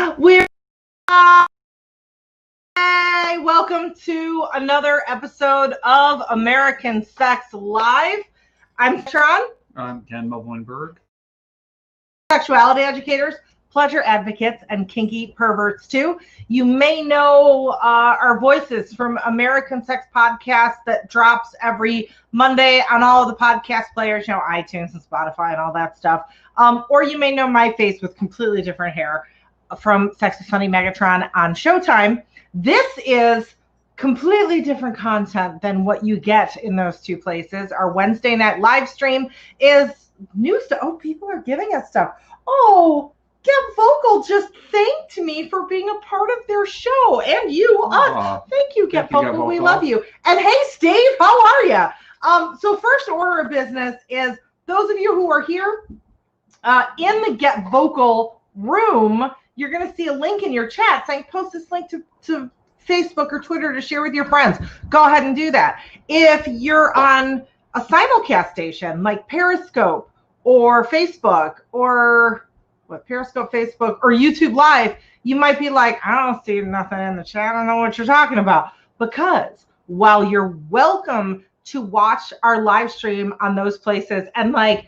We're Hey, welcome to another episode of American Sex Live. I'm Tron. I'm Ken Mublingberg. Sexuality educators, pleasure advocates, and kinky perverts too. You may know our voices from American Sex Podcast that drops every Monday on all of the podcast players, iTunes and Spotify and all that stuff. Or you may know my face with completely different hair from Sex is Funny Megatron on Showtime. This is completely different content than what you get in those two places. Our Wednesday night live stream is new stuff. Oh, people are giving us stuff. Oh, Get Vocal just thanked me for being a part of their show. And you, us. Thank you, Get Vocal. We love you. And hey, Steve, how are you? So first order of business is those of you who are here in the Get Vocal room, you're going to see a link in your chat saying post this link to Facebook or Twitter to share with your friends. Go ahead and do that. If you're on a simulcast station like Periscope or Facebook or Periscope, Facebook, or YouTube Live, you might be like, I don't see nothing in the chat. I don't know what you're talking about. Because while you're welcome to watch our live stream on those places, and like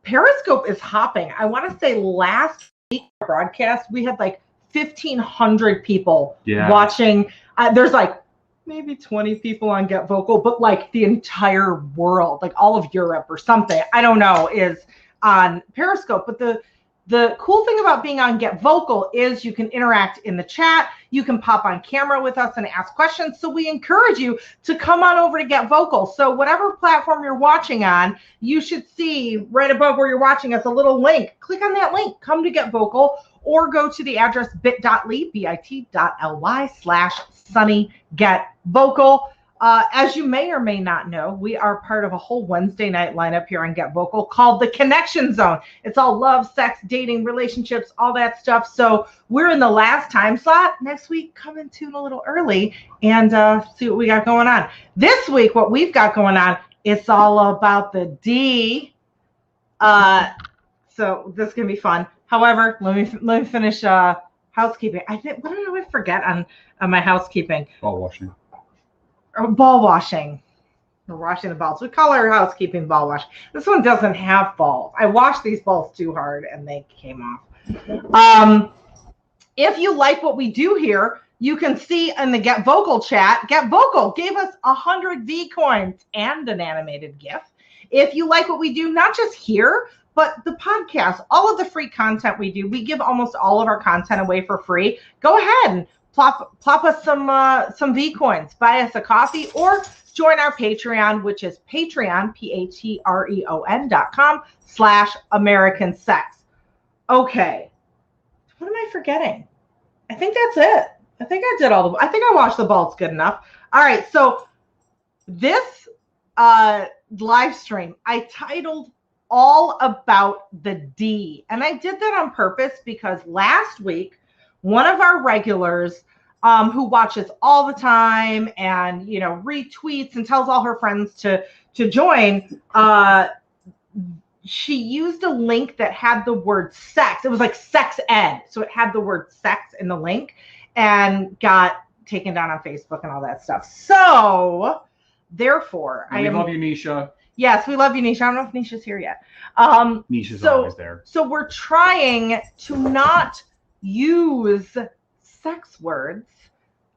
Periscope is hopping. I want to say last week broadcast, we had like 1,500 people watching. There's like maybe 20 people on Get Vocal, but like the entire world, like all of Europe or something, I don't know, is on Periscope. But the cool thing about being on Get Vocal is you can interact in the chat. You can pop on camera with us and ask questions. So we encourage you to come on over to Get Vocal. So whatever platform you're watching on, you should see right above where you're watching us a little link. Click on that link. Come to Get Vocal or go to the address bit.ly/SunnyGetVocal. As you may or may not know, we are part of a whole Wednesday night lineup here on Get Vocal called The Connection Zone. It's all love, sex, dating, relationships, all that stuff. So we're in the last time slot. Next week, come and tune a little early and see what we got going on. This week, what we've got going on, it's all about the D. So this is going to be fun. However, let me finish housekeeping. What did I forget on my housekeeping? Ball washing. Ball washing. We're washing the balls. We call our housekeeping ball wash. This one doesn't have balls. I washed these balls too hard and they came off. If you like what we do here, you can see in the Get Vocal chat, Get Vocal gave us 100 V coins and an animated GIF. If you like what we do, not just here, but the podcast, all of the free content we do, we give almost all of our content away for free. Go ahead and plop us some V coins, buy us a coffee, or join our Patreon, which is Patreon, patreon.com/American Sex. Okay, what am I forgetting? I think that's it. I think I did I think I washed the balls good enough. All right, so this live stream, I titled All About the D, and I did that on purpose because last week, one of our regulars who watches all the time and, retweets and tells all her friends to join, she used a link that had the word sex. It was like sex ed. So it had the word sex in the link and got taken down on Facebook and all that stuff. So therefore, we love you, Nisha. Yes, we love you, Nisha. I don't know if Nisha's here yet. Nisha's always there. So we're trying to not use sex words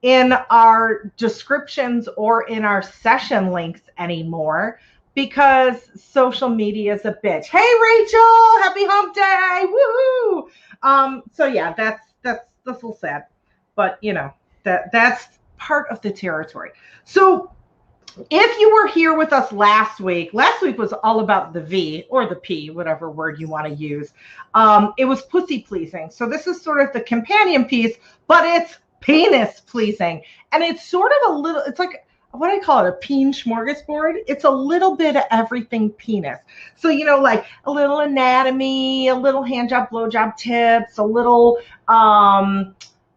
in our descriptions or in our session links anymore because social media is a bitch. Hey, Rachel, happy hump day. Woohoo. So yeah, that's a little sad, but that's part of the territory. So if you were here with us last week was all about the V or the P, whatever word you want to use. It was pussy pleasing. So this is sort of the companion piece, but it's penis pleasing. And it's sort of it's like, what do I call it? A peen smorgasbord. It's a little bit of everything penis. So, like a little anatomy, a little hand job, blow job tips, a little,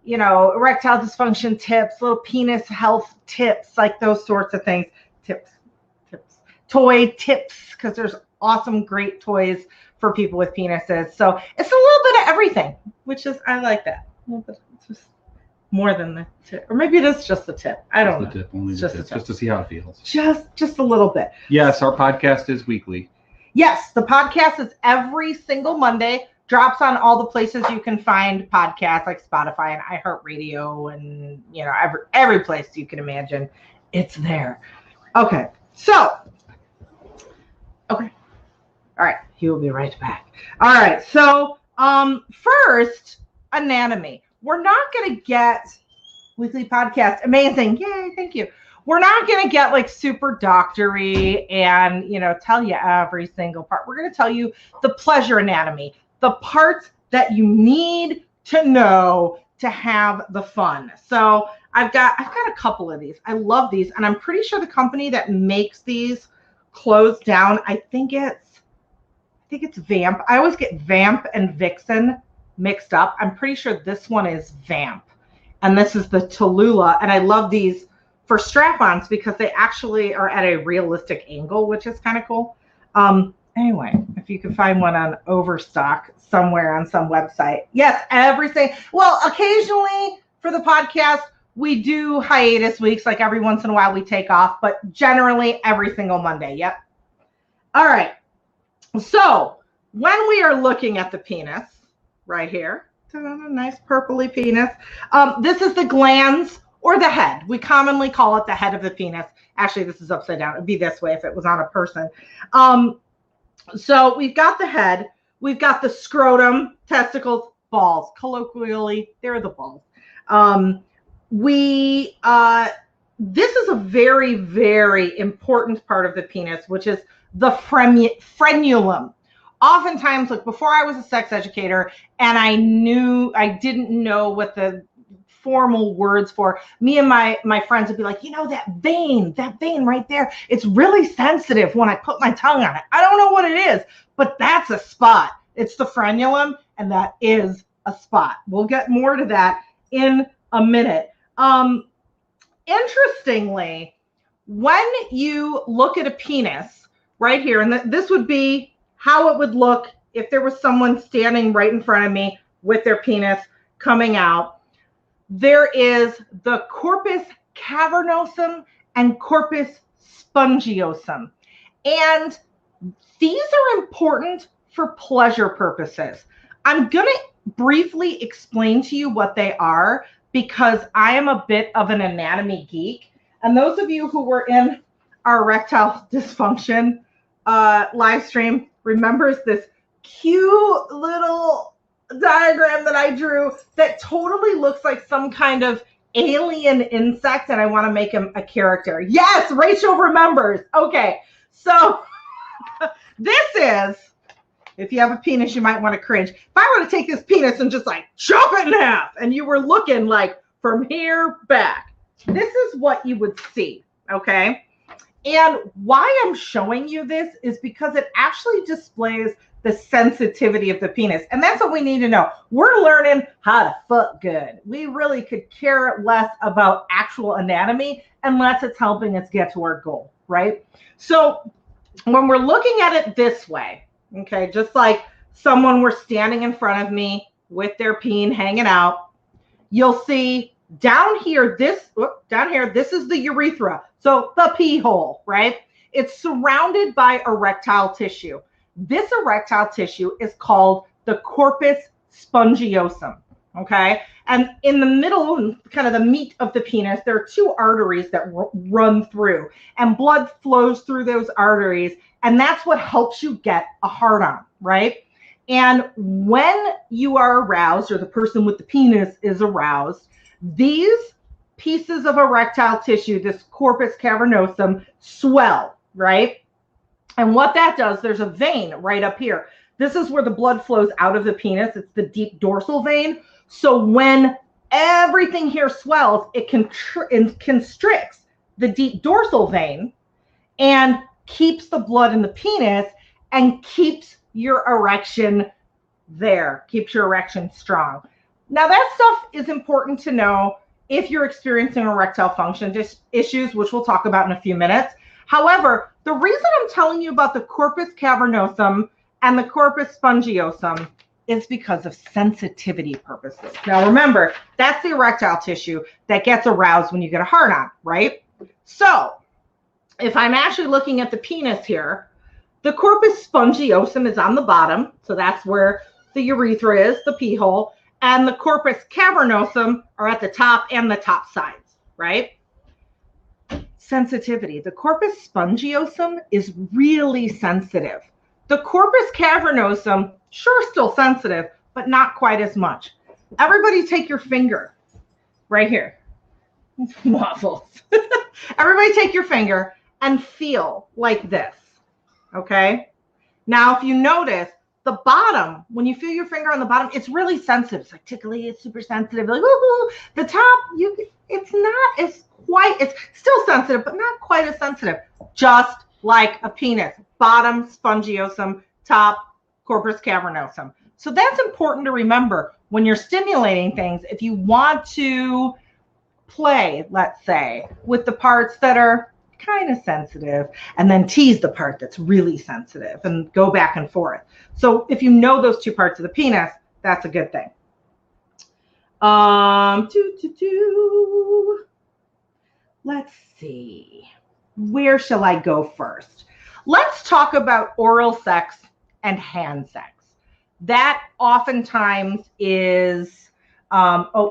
erectile dysfunction tips, little penis health tips, like those sorts of things. Tips, toy tips, because there's awesome, great toys for people with penises. So it's a little bit of everything, which is, I like that. It's just more than the tip. Or maybe it is just the tip. I don't know. The tip, only just the tip, just to see how it feels. Just a little bit. Yes, our podcast is weekly. Yes, the podcast is every single Monday. Drops on all the places you can find podcasts like Spotify and iHeartRadio and every place you can imagine. It's there. Okay. So, all right. He will be right back. All right. So, first, anatomy. We're not going to get weekly podcast. Amazing. Yay. Thank you. We're not going to get like super doctory and, tell you every single part. We're going to tell you the pleasure anatomy, the parts that you need to know to have the fun. So I've got a couple of these. I love these. And I'm pretty sure the company that makes these closed down. I think it's Vamp. I always get Vamp and Vixen mixed up. I'm pretty sure this one is Vamp. And this is the Tallulah. And I love these for strap-ons because they actually are at a realistic angle, which is kind of cool. Anyway, if you can find one on Overstock somewhere on some website. Yes, everything. Well, occasionally for the podcast, we do hiatus weeks. Like every once in a while we take off, but generally every single Monday. Yep. All right. So when we are looking at the penis right here, nice purpley penis. This is the glans or the head. We commonly call it the head of the penis. Actually, this is upside down. It'd be this way if it was on a person. So we've got the head. We've got the scrotum, testicles, balls. Colloquially, they're the balls. This is a very, very important part of the penis, which is the frenulum. Oftentimes, like before I was a sex educator and I didn't know what the formal words for, me and my friends would be like, that vein right there, it's really sensitive when I put my tongue on it. I don't know what it is, but that's a spot. It's the frenulum, and that is a spot. We'll get more to that in a minute. Interestingly, when you look at a penis right here, and this would be how it would look if there was someone standing right in front of me with their penis coming out. There is the corpus cavernosum and corpus spongiosum. And these are important for pleasure purposes. I'm going to briefly explain to you what they are because I am a bit of an anatomy geek. And those of you who were in our erectile dysfunction live stream remembers this cute little diagram that I drew that totally looks like some kind of alien insect, and I want to make him a character. Yes, Rachel remembers. Okay, so this is, if you have a penis, you might want to cringe. If I were to take this penis and just like chop it in half, and you were looking like from here back, this is what you would see, okay? And why I'm showing you this is because it actually displays the sensitivity of the penis. And that's what we need to know. We're learning how to fuck good. We really could care less about actual anatomy unless it's helping us get to our goal, right? So when we're looking at it this way, okay, just like someone were standing in front of me with their peen hanging out, you'll see down here, this is the urethra. So the pee hole, right? It's surrounded by erectile tissue. This erectile tissue is called the corpus spongiosum, okay? And in the middle, kind of the meat of the penis, there are two arteries that run through, and blood flows through those arteries, and that's what helps you get a hard-on, right? And when you are aroused, or the person with the penis is aroused, these pieces of erectile tissue, this corpus cavernosum, swell, right? And what that does, there's a vein right up here. This is where the blood flows out of the penis. It's the deep dorsal vein. So when everything here swells, it constricts the deep dorsal vein and keeps the blood in the penis and keeps your erection there, keeps your erection strong. Now that stuff is important to know if you're experiencing erectile function issues, which we'll talk about in a few minutes. However, the reason I'm telling you about the corpus cavernosum and the corpus spongiosum is because of sensitivity purposes. Now remember, that's the erectile tissue that gets aroused when you get a hard-on, right? So if I'm actually looking at the penis here, the corpus spongiosum is on the bottom, so that's where the urethra is, the pee hole, and the corpus cavernosum are at the top and the top sides, right? Sensitivity. The corpus spongiosum is really sensitive. The corpus cavernosum, sure, still sensitive, but not quite as much. Everybody take your finger right here. Waffles. Everybody take your finger and feel like this, okay? Now, if you notice, the bottom, when you feel your finger on the bottom, it's really sensitive. It's like tickly, it's super sensitive. Like, woo-hoo. The top, it's not as quite, it's still sensitive, but not quite as sensitive. Just like a penis. Bottom, spongiosum, top, corpus cavernosum. So that's important to remember when you're stimulating things. If you want to play, let's say, with the parts that are kind of sensitive, and then tease the part that's really sensitive and go back and forth. So if you know those two parts of the penis, that's a good thing. Let's see. Where shall I go first? Let's talk about oral sex and hand sex. That oftentimes is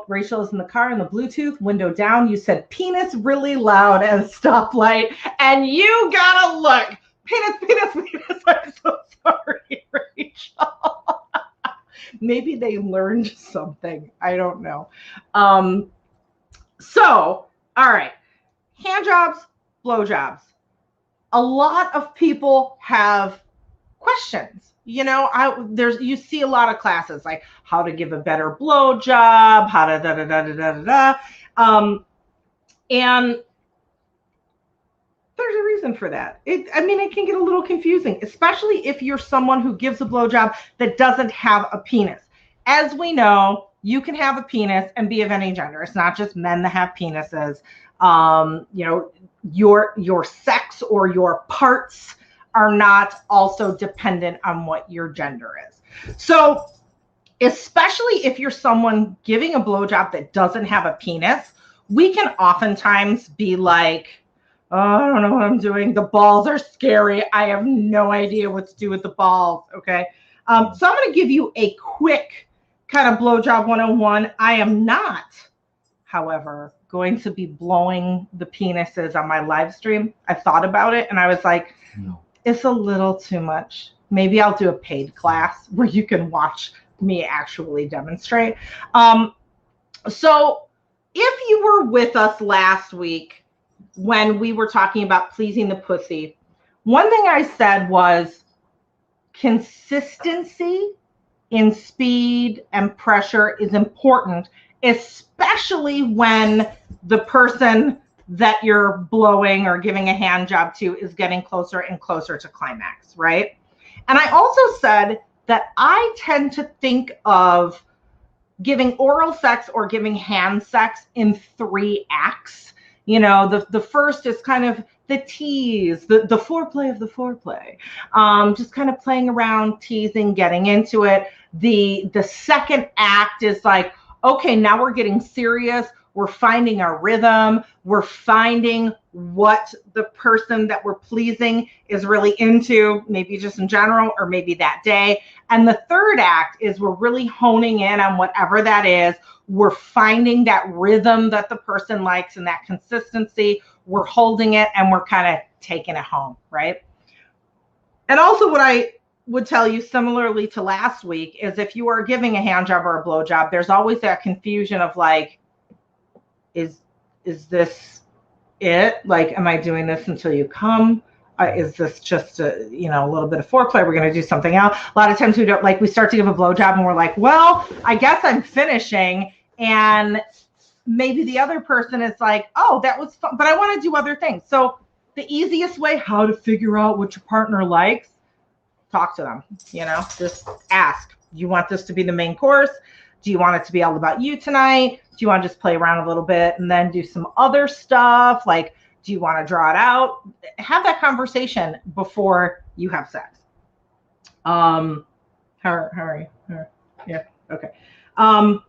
Rachel is in the car in the Bluetooth, window down. You said penis really loud at a stoplight, and you gotta look. Penis, penis, penis. I'm so sorry, Rachel. Maybe they learned something. I don't know. So, all right. Hand jobs, blow jobs. A lot of people have questions. You know, you see a lot of classes like how to give a better blow job, how to da da da da da da. And there's a reason for that. It can get a little confusing, especially if you're someone who gives a blowjob that doesn't have a penis. As we know, you can have a penis and be of any gender. It's not just men that have penises. You know, your sex or your parts are not also dependent on what your gender is. So especially if you're someone giving a blowjob that doesn't have a penis, we can oftentimes be like, oh, I don't know what I'm doing. The balls are scary. I have no idea what to do with the balls, okay? So I'm going to give you a quick kind of blowjob 101. I am not, however, going to be blowing the penises on my live stream. I thought about it and I was like, no. It's a little too much. Maybe I'll do a paid class where you can watch me actually demonstrate. So if you were with us last week when we were talking about pleasing the pussy, one thing I said was consistency in speed and pressure is important, especially when the person that you're blowing or giving a hand job to is getting closer and closer to climax, right? And I also said that I tend to think of giving oral sex or giving hand sex in 3 acts. You know, the first is kind of the tease, the foreplay of the foreplay, just kind of playing around, teasing, getting into it. The second act is like, okay, now we're getting serious. We're finding our rhythm. We're finding what the person that we're pleasing is really into, maybe just in general or maybe that day. And the third act is we're really honing in on whatever that is. We're finding that rhythm that the person likes and that consistency. We're holding it and we're kind of taking it home, right? And also what I would tell you similarly to last week is if you are giving a hand job or a blow job, there's always that confusion of like, is this it? Like, am I doing this until you come? Is this just a little bit of foreplay? We're going to do something else. A lot of times we start to give a blowjob and we're like, well, I guess I'm finishing. And maybe the other person is like, oh, that was fun, but I want to do other things. So the easiest way how to figure out what your partner likes, talk to them, just ask, do you want this to be the main course? Do you want it to be all about you tonight? Do you want to just play around a little bit and then do some other stuff? Like, do you want to draw it out? Have that conversation before you have sex. How are you? Yeah. Okay. Um,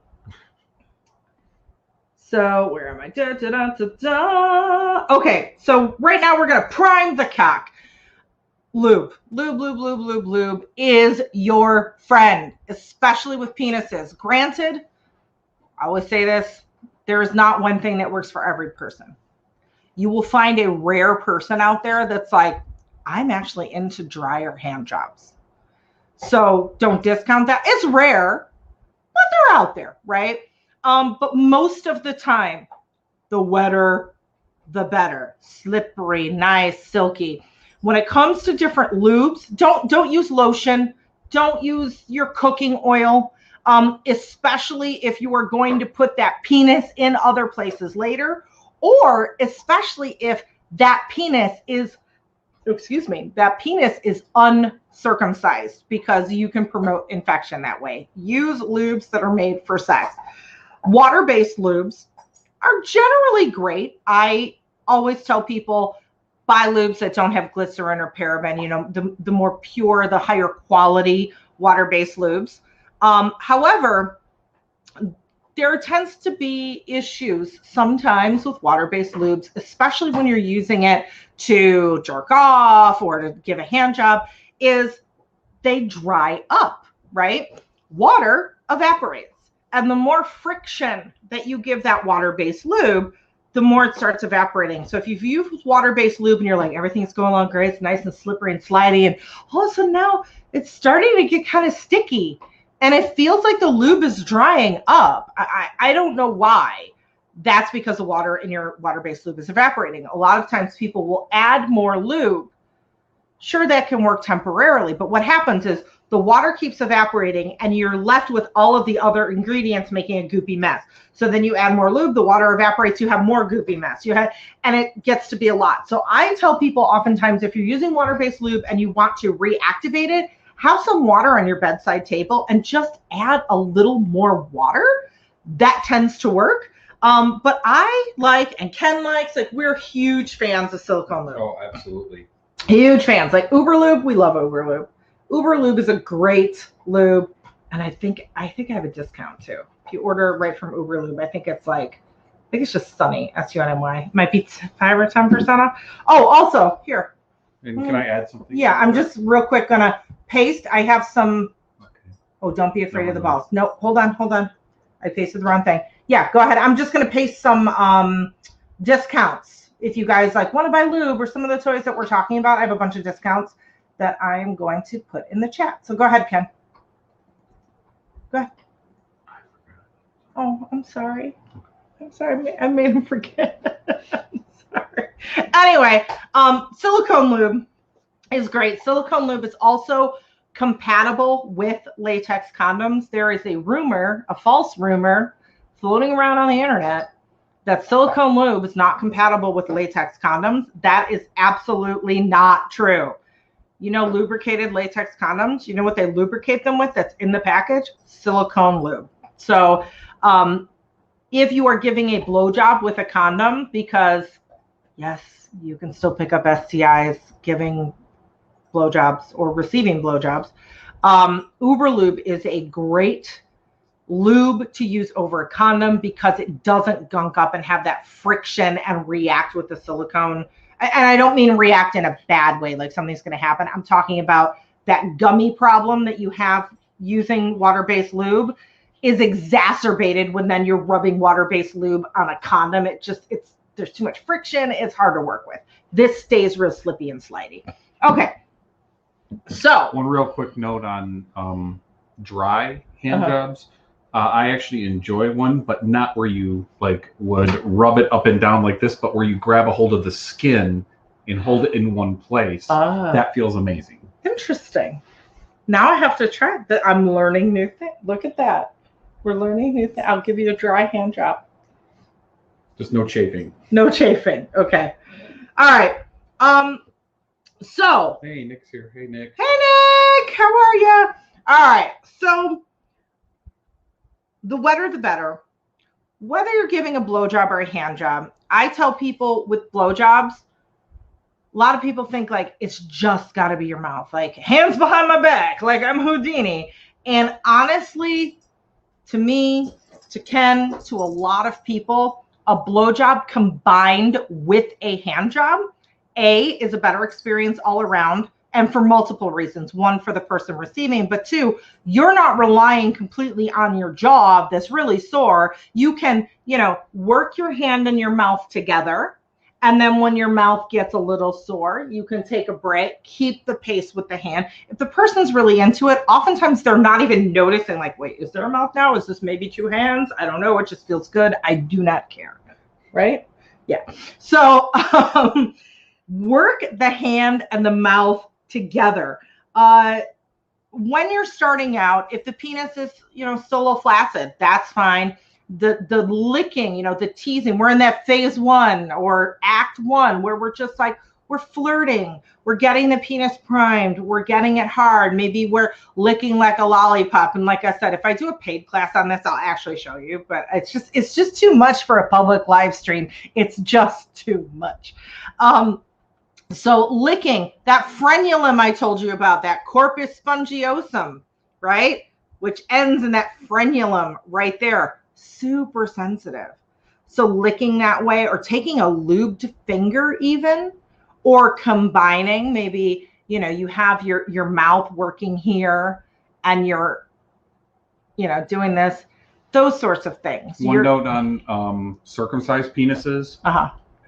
so where am I? Da, da, da, da, da. Okay. So right now we're going to prime the cock. Lube is your friend, especially with penises. Granted, I always say this, there is not one thing that works for every person. You will find a rare person out there that's like, I'm actually into drier hand jobs. So don't discount that. It's rare, but they're out there, right? But most of the time, the wetter, the better. Slippery, nice, silky. When it comes to different lubes, don't use lotion. Don't use your cooking oil, especially if you are going to put that penis in other places later, or especially if that penis is uncircumcised, because you can promote infection that way. Use lubes that are made for sex. Water-based lubes are generally great. I always tell people buy lubes that don't have glycerin or paraben. You know, the more pure, the higher quality water-based lubes. However, there tends to be issues sometimes with water-based lubes, especially when you're using it to jerk off or to give a hand job, is they dry up, right? Water evaporates. And the more friction that you give that water-based lube, the more it starts evaporating. So if you've used water-based lube and you're like, everything's going along great, it's nice and slippery and slidey, and all of a sudden now it's starting to get kind of sticky and it feels like the lube is drying up. I don't know why. That's because the water in your water-based lube is evaporating. A lot of times people will add more lube. Sure, that can work temporarily, but what happens is the water keeps evaporating and you're left with all of the other ingredients making a goopy mess. So then you add more lube, the water evaporates, you have more goopy mess. And it gets to be a lot. So I tell people oftentimes, if you're using water-based lube and you want to reactivate it, have some water on your bedside table and just add a little more water. That tends to work. But I like, and Ken likes, like, we're huge fans of silicone lube. Oh, absolutely. Huge fans. Like Uber Lube, we love Uber Lube. Uber Lube is a great lube, and I think I have a discount too. If you order right from Uber Lube, I think it's just Sunny, SUNNY. Might be 5 or 10% off. Oh, also here. And can I add something? Yeah, I'm just real quick gonna paste. I have some. Okay. Oh, don't be afraid of the balls. No, hold on. I pasted the wrong thing. Yeah, go ahead. I'm just gonna paste some discounts. If you guys like want to buy lube or some of the toys that we're talking about, I have a bunch of discounts that I'm going to put in the chat. So go ahead, Ken. Go ahead. Oh, I'm sorry. I made him forget. I'm sorry. Anyway, silicone lube is great. Silicone lube is also compatible with latex condoms. There is a false rumor floating around on the internet that silicone lube is not compatible with latex condoms. That is absolutely not true. You know, lubricated latex condoms, you know what they lubricate them with that's in the package? Silicone lube. So if you are giving a blowjob with a condom, because yes, you can still pick up STIs giving blowjobs or receiving blowjobs, Uber Lube is a great lube to use over a condom because it doesn't gunk up and have that friction and react with the silicone. And I don't mean react in a bad way, like something's going to happen. I'm talking about that gummy problem that you have using water-based lube is exacerbated when then you're rubbing water-based lube on a condom. There's too much friction. It's hard to work with. This stays real slippy and slidey. Okay. So one real quick note on dry hand jobs. I actually enjoy one, but not where you like would rub it up and down like this, but where you grab a hold of the skin and hold it in one place. That feels amazing. Interesting. Now I have to try that. I'm learning new things. Look at that. We're learning new things. I'll give you a dry hand job. Just no chafing. No chafing. Okay. All right. So. Hey, Nick's here. Hey, Nick. Hey, Nick. How are you? All right. So. The wetter, the better. Whether you're giving a blowjob or a hand job, I tell people with blowjobs, a lot of people think like it's just got to be your mouth, like hands behind my back, like I'm Houdini. And honestly, to me, to Ken, to a lot of people, a blowjob combined with a hand job, is a better experience all around, and for multiple reasons. One, for the person receiving, but two, you're not relying completely on your jaw that's really sore. You can, work your hand and your mouth together. And then when your mouth gets a little sore, you can take a break, keep the pace with the hand. If the person's really into it, oftentimes they're not even noticing, like, wait, is there a mouth now? Is this maybe two hands? I don't know. It just feels good. I do not care. Right? Yeah. So work the hand and the mouth together. When you're starting out, if the penis is, solo flaccid, that's fine. The licking, the teasing, we're in that phase 1 or act 1 where we're just like, we're flirting, we're getting the penis primed, we're getting it hard. Maybe we're licking like a lollipop. And like I said, if I do a paid class on this, I'll actually show you, but it's just too much for a public live stream. It's just too much. So licking, that frenulum I told you about, that corpus spongiosum, right? Which ends in that frenulum right there. Super sensitive. So licking that way, or taking a lubed finger even, or combining, maybe, you have your mouth working here and you're, doing this, those sorts of things. One note on circumcised penises.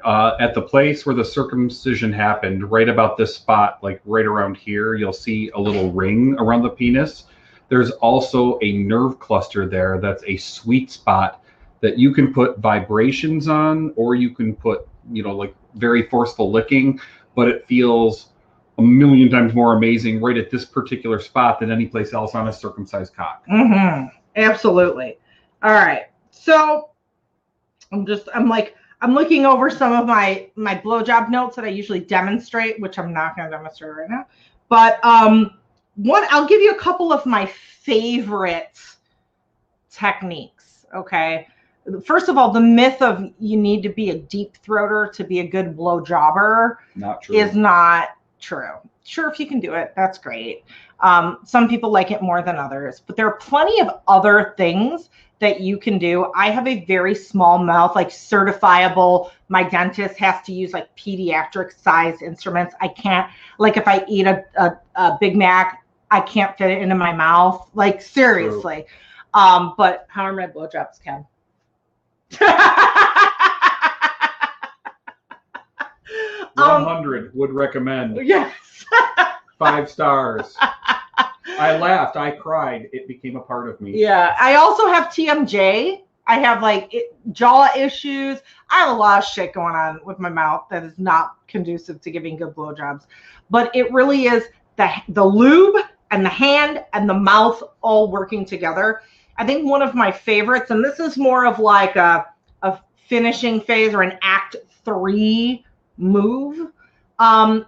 At the place where the circumcision happened, right about this spot, like right around here, you'll see a little ring around the penis. There's also a nerve cluster there that's a sweet spot that you can put vibrations on, or you can put, like very forceful licking, but it feels a million times more amazing right at this particular spot than any place else on a circumcised cock. Absolutely. All right. So I'm looking over some of my blowjob notes that I usually demonstrate, which I'm not going to demonstrate right now. But I'll give you a couple of my favorite techniques. Okay. First of all, the myth of you need to be a deep throater to be a good blowjobber is not true. Sure, if you can do it, that's great. Some people like it more than others, but there are plenty of other things that you can do. I have a very small mouth, like certifiable. My dentist has to use like pediatric sized instruments. I can't, like if I eat a Big Mac, I can't fit it into my mouth. Like seriously. But how are my blowjobs, Ken? 100 would recommend. Yes. 5 stars. I laughed. I cried. It became a part of me. Yeah. I also have TMJ. I have jaw issues. I have a lot of shit going on with my mouth that is not conducive to giving good blowjobs. But it really is the lube and the hand and the mouth all working together. I think one of my favorites, and this is more of like a finishing phase or an act 3 move,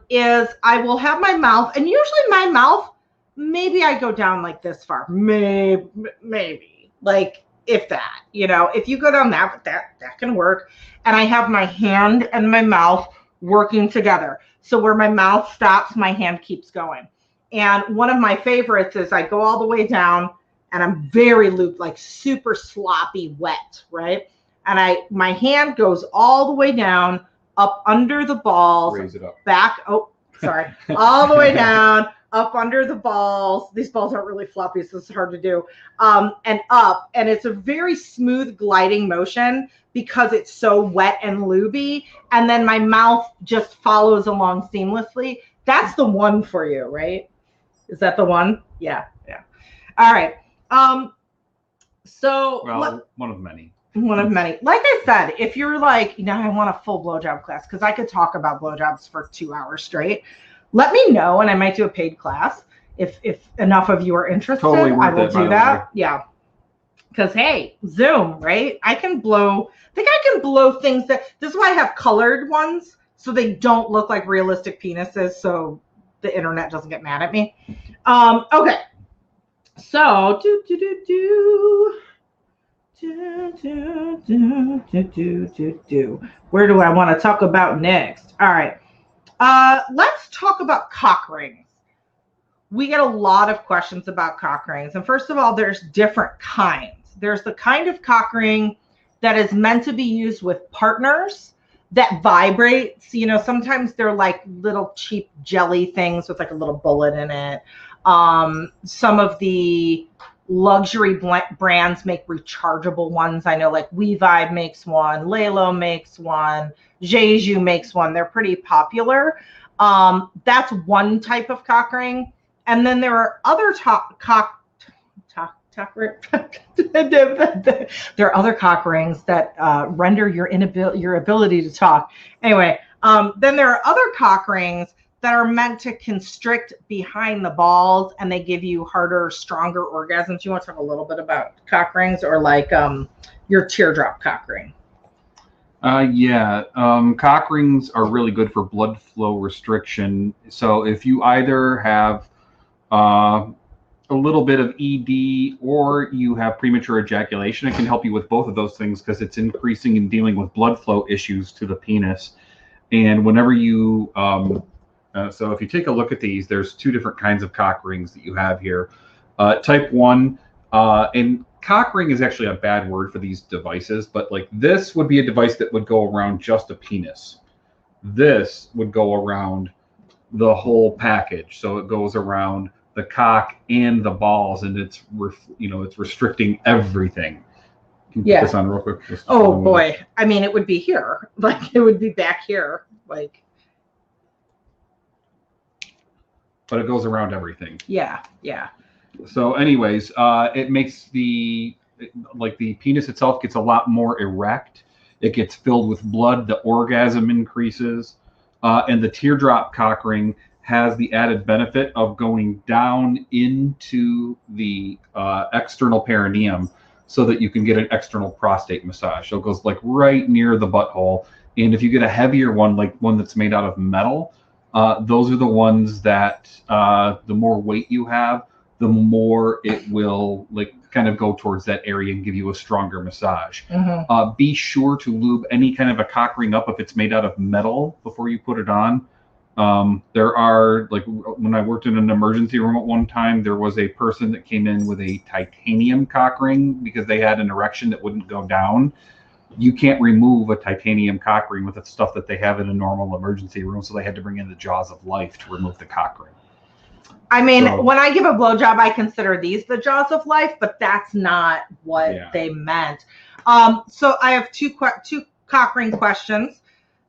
is I will have my mouth, and usually my mouth, maybe I go down like this far, maybe like if that, if you go down that can work. And I have my hand and my mouth working together. So where my mouth stops, my hand keeps going. And one of my favorites is I go all the way down and I'm very looped, like super sloppy wet, right? And my hand goes all the way down, up under the balls, raise it up, back, all the way down, up under the balls. These balls aren't really floppy, so it's hard to do. And up, and it's a very smooth gliding motion because it's so wet and lubey. And then my mouth just follows along seamlessly. That's the one for you, right? Is that the one? Yeah. All right. One of many. One of many. Like I said, if you're like, I want a full blowjob class, because I could talk about blowjobs for 2 hours straight, let me know and I might do a paid class. If enough of you are interested, totally I will do that. Yeah. Because hey, Zoom, right? I can blow things this is why I have colored ones, so they don't look like realistic penises, so the internet doesn't get mad at me. Okay. So where do I want to talk about next? All right. Let's talk about cock rings. we get a lot of questions about cock rings. And first of all, there's different kinds. There's the kind of cock ring that is meant to be used with partners that vibrates. You know, sometimes they're like little cheap jelly things with like a little bullet in it. Some of the luxury brands make rechargeable ones. I know like WeVibe makes one, Lelo makes one, Jeju makes one. They're pretty popular. That's one type of cock ring. And then there are other there are other cock rings that render your ability to talk. Anyway, then there are other cock rings that are meant to constrict behind the balls, and they give you harder, stronger orgasms. You want to talk a little bit about cock rings, or like your teardrop cock ring? Yeah. Cock rings are really good for blood flow restriction. So if you either have a little bit of ED or you have premature ejaculation, it can help you with both of those things because it's increasing and dealing with blood flow issues to the penis. And whenever you so if you take a look at these, there's two different kinds of cock rings that you have here. Type 1, and cock ring is actually a bad word for these devices, but like this would be a device that would go around just a penis. This would go around the whole package. So it goes around the cock and the balls, and it's restricting everything. Can you put this on real quick? Oh boy. I mean, it would be here. Like it would be back here. Like, but it goes around everything. Yeah. So anyways, it makes the penis itself gets a lot more erect. It gets filled with blood. The orgasm increases. And the teardrop cock ring has the added benefit of going down into the external perineum so that you can get an external prostate massage. So it goes like right near the butthole. And if you get a heavier one, like one that's made out of metal, those are the ones that the more weight you have, the more it will like kind of go towards that area and give you a stronger massage. Mm-hmm. Be sure to lube any kind of a cock ring up if it's made out of metal before you put it on. There are, like when I worked in an emergency room at one time, there was a person that came in with a titanium cock ring because they had an erection that wouldn't go down. You can't remove a titanium cock ring with the stuff that they have in a normal emergency room, so they had to bring in the jaws of life to remove the cock ring. I mean, when I give a blowjob, I consider these the jaws of life, but that's not what they meant. So I have two cock ring questions.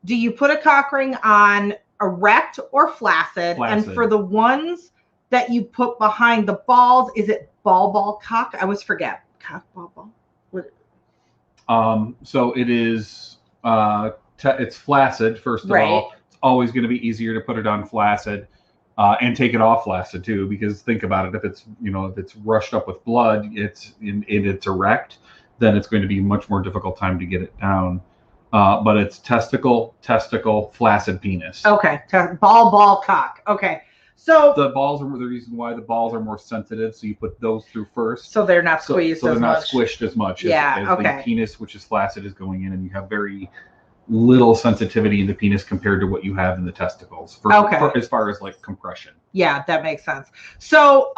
Do you put a cock ring on erect or flaccid? And for the ones that you put behind the balls, is it ball cock? I always forget. Cock, ball. So it is, it's flaccid, first of all. It's always going to be easier to put it on flaccid. And take it off flaccid too, because think about it. If it's rushed up with blood, it's erect, then it's going to be a much more difficult time to get it down. But it's testicle, flaccid penis. Okay, ball cock. Okay, so the balls are the reason why the balls are more sensitive. So you put those through first, so they're not squeezed. So they're not squished as much. As the penis, which is flaccid, is going in, and you have very little sensitivity in the penis compared to what you have in the testicles for as far as like compression. Yeah, that makes sense. So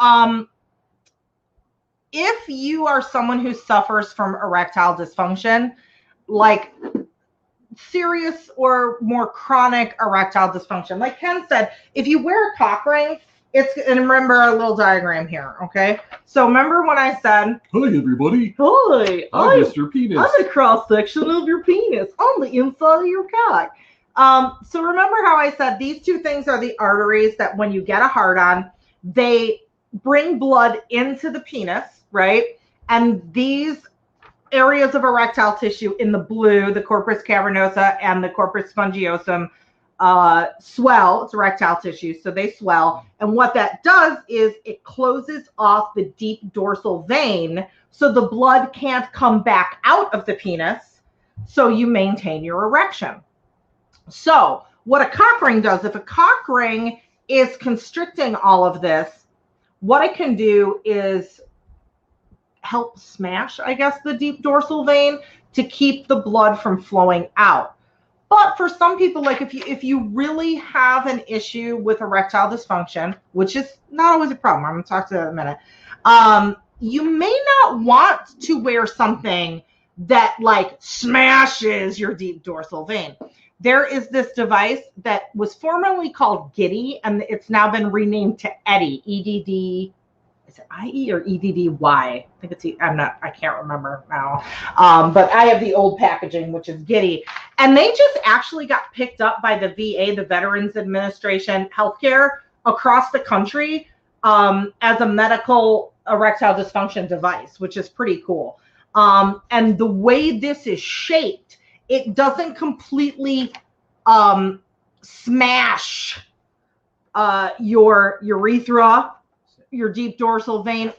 if you are someone who suffers from erectile dysfunction, like serious or more chronic erectile dysfunction, like Ken said, if you wear a cock ring, and remember a little diagram here, okay? So remember when I said, "Hi everybody. Hi, I'm Mr. Penis. I'm a cross section of your penis on the inside of your cock." So remember how I said these two things are the arteries that when you get a hard on, they bring blood into the penis, right? And these areas of erectile tissue in the blue, the corpus cavernosa and the corpus spongiosum, swell. It's erectile tissue, so they swell. And what that does is it closes off the deep dorsal vein so the blood can't come back out of the penis, so you maintain your erection. So what a cock ring does, if a cock ring is constricting all of this, what it can do is help smash, I guess, the deep dorsal vein to keep the blood from flowing out. But for some people, like if you really have an issue with erectile dysfunction, which is not always a problem, I'm going to talk to that in a minute, you may not want to wear something that like smashes your deep dorsal vein. There is this device that was formerly called Giddy, and it's now been renamed to Eddy, EDD. Is it IE or EDDY? I think it's I can't remember now. But I have the old packaging, which is Giddy. And they just actually got picked up by the VA, the Veterans Administration Healthcare, across the country as a medical erectile dysfunction device, which is pretty cool. And the way this is shaped, it doesn't completely smash your urethra, your deep dorsal vein.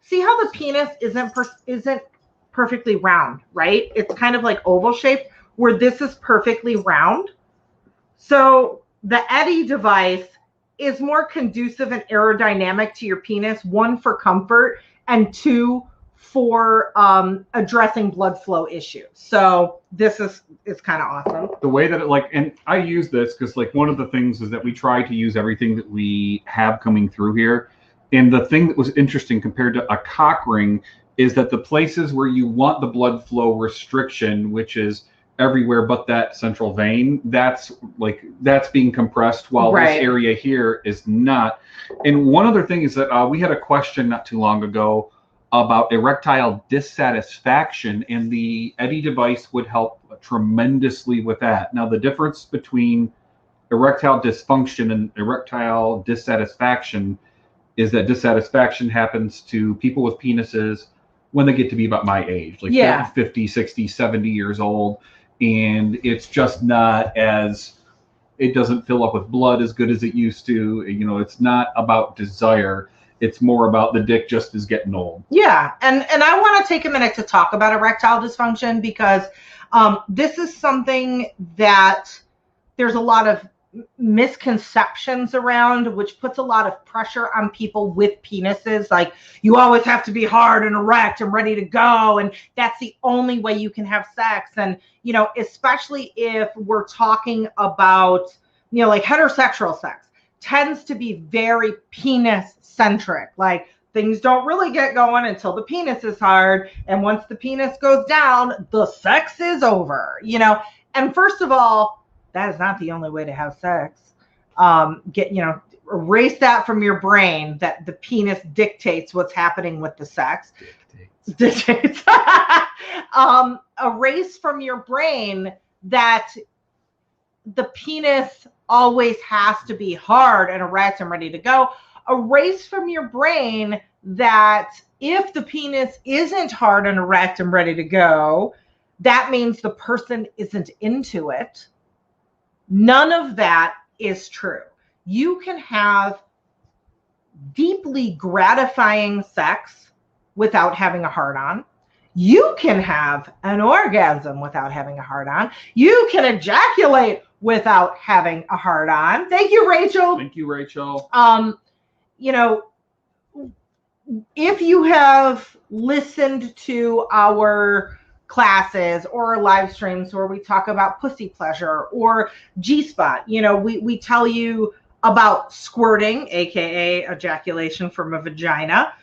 See how the penis isn't perfectly round, right? It's kind of like oval shaped, where this is perfectly round. So the Eddy device is more conducive and aerodynamic to your penis, one, for comfort, and two, for addressing blood flow issues. So this is kind of awesome. The way that it and I use this because one of the things is that we try to use everything that we have coming through here. And the thing that was interesting compared to a cock ring is that the places where you want the blood flow restriction, which is everywhere but that central vein, that's being compressed, while this area here is not. And one other thing is that we had a question not too long ago about erectile dissatisfaction, and the Eddy device would help tremendously with that. Now, the difference between erectile dysfunction and erectile dissatisfaction is that dissatisfaction happens to people with penises when they get to be about my age, 50, 60, 70 years old. And it's just not it doesn't fill up with blood as good as it used to. It's not about desire. It's more about the dick just is getting old. Yeah. And I want to take a minute to talk about erectile dysfunction, because this is something that there's a lot of misconceptions around, which puts a lot of pressure on people with penises. Like, you always have to be hard and erect and ready to go, and that's the only way you can have sex. And especially if we're talking about heterosexual sex tends to be very penis centric. Like, things don't really get going until the penis is hard, and once the penis goes down, the sex is over. And first of all, that is not the only way to have sex. Erase that from your brain, that the penis dictates what's happening with the sex. Dictates. Erase from your brain that the penis always has to be hard and erect and ready to go. Erase from your brain that if the penis isn't hard and erect and ready to go, that means the person isn't into it. None of that is true. You can have deeply gratifying sex without having a hard-on. You can have an orgasm without having a hard-on. You can ejaculate without having a hard-on. Thank you, Rachel. Thank you, Rachel. If you have listened to our classes or live streams where we talk about pussy pleasure or G-spot, we tell you about squirting, aka ejaculation from a vagina.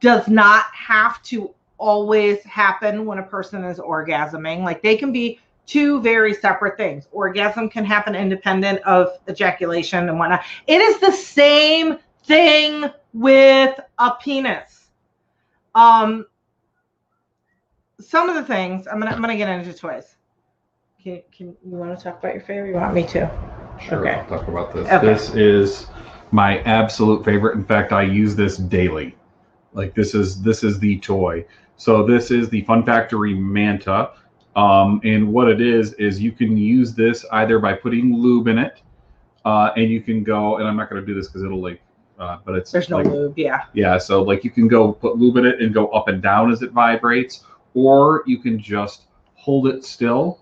Does not have to always happen when a person is orgasming. Like, they can be two very separate things. Orgasm can happen independent of ejaculation and whatnot. It is the same thing with a penis. Some of the things I'm gonna get into toys. Can you want to talk about your favorite? You want me to? Sure. Okay. I'll talk about this. Okay. This is my absolute favorite. In fact, I use this daily. This is the toy. So this is the Fun Factory Manta, and what it is you can use this either by putting lube in it, and you can go. And I'm not going to do this because it'll but it's there's no lube. Yeah. So you can go put lube in it and go up and down as it vibrates. Or you can just hold it still.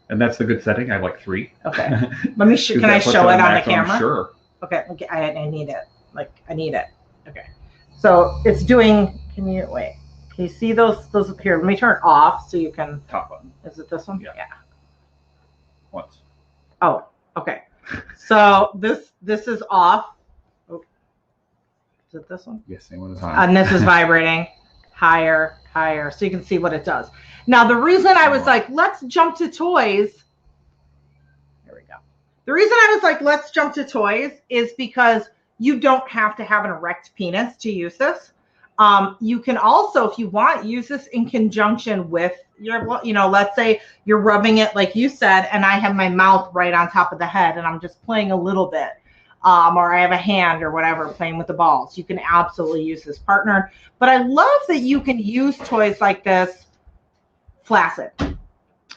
And that's the good setting. I have 3. Okay. Let me can I show it on the camera? Sure. Okay. I need it. I need it. Okay. So it's doing, can you wait? Can you see those here? Let me turn it off so you can. Top button. Is it this one? Yeah. Once. Oh, okay. So this is off. Oh. Is it this one? Yes, same one is on. And this is vibrating higher, so you can see what it does. Now, the reason I was like, let's jump to toys. Here we go. The reason I was like, let's jump to toys is because you don't have to have an erect penis to use this. You can also, if you want, use this in conjunction with your, let's say you're rubbing it like you said, and I have my mouth right on top of the head and I'm just playing a little bit. Or I have a hand or whatever playing with the balls. You can absolutely use this partner. But I love that you can use toys like this flaccid.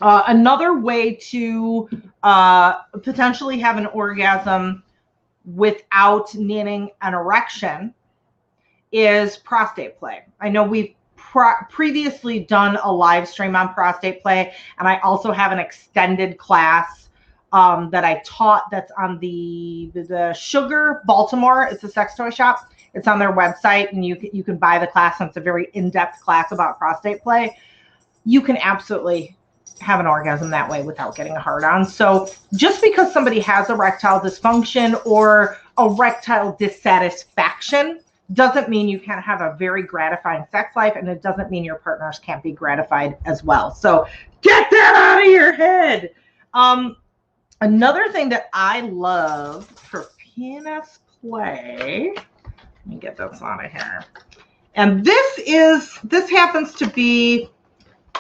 Another way to potentially have an orgasm without needing an erection is prostate play. I know we've previously done a live stream on prostate play, and I also have an extended class that I taught that's on the Sugar Baltimore. It's a sex toy shop. It's on their website, and you can buy the class, and it's a very in-depth class about prostate play. You can absolutely have an orgasm that way without getting a hard-on. So just because somebody has erectile dysfunction or erectile dissatisfaction doesn't mean you can't have a very gratifying sex life, and it doesn't mean your partners can't be gratified as well. So get that out of your head. Another thing that I love for penis play, let me get this out of here. And this happens to be